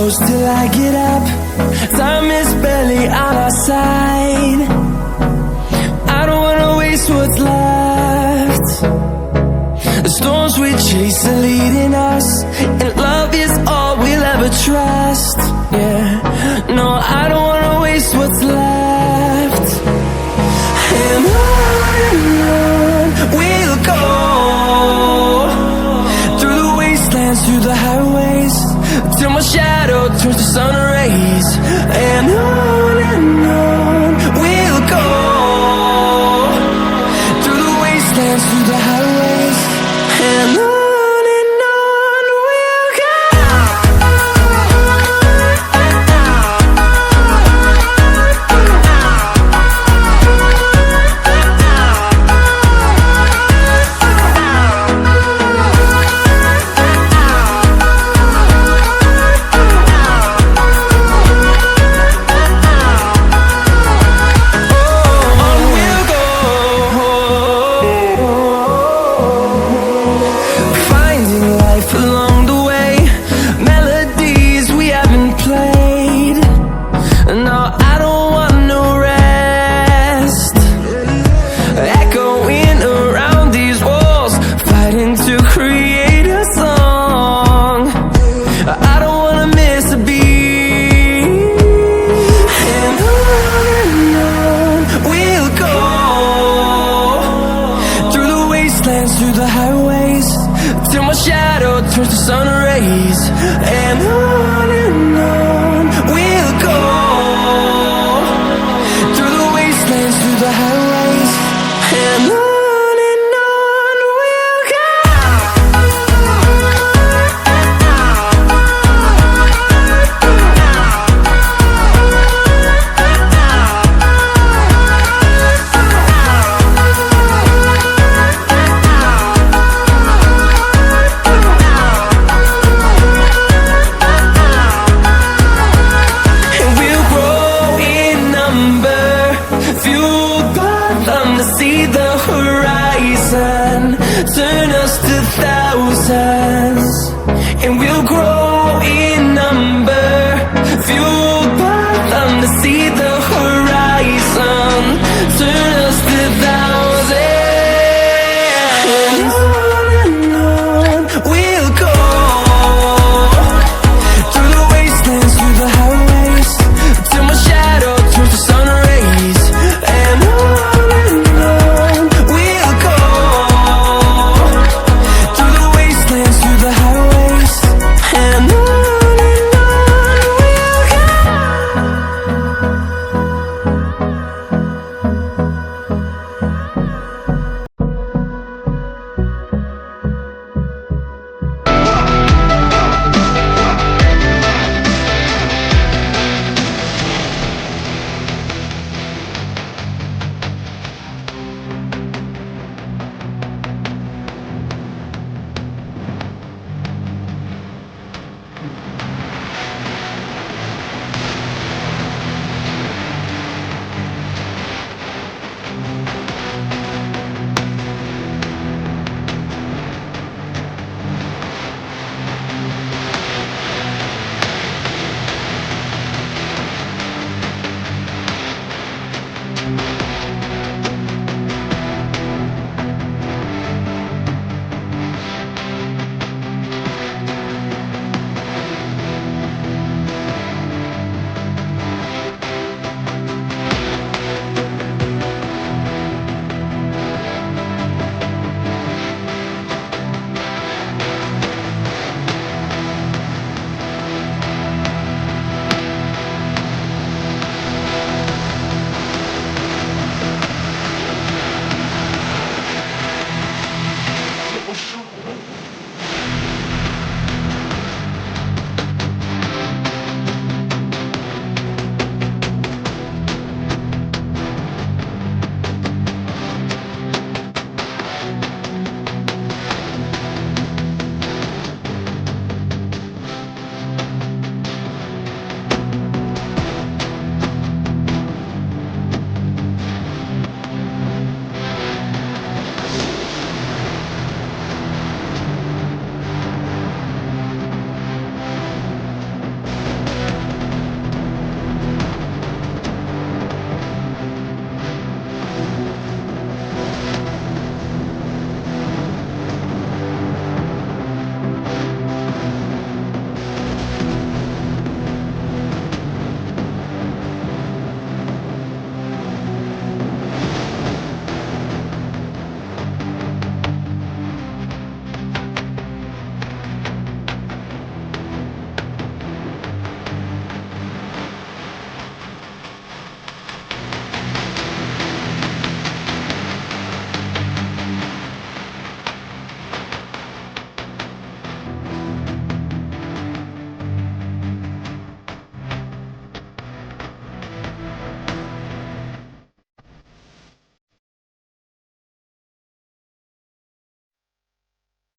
close till I get up. Time is barely on our side. I don't wanna waste what's left. The storms we chase are leading us, and love is all we'll ever trust. Yeah, no, I don't wanna waste what's left. And on we'll go, through the wastelands, through the highways, till my shadow turns to sun rays. And on we'll go, through the wastelands, through the highways, and on we'll go. Through the highways, till my shadow turns to sun rays. And on we'll go, through the wastelands, through the highways, and on we'll go. See the horizon turn us to thousands, and we'll grow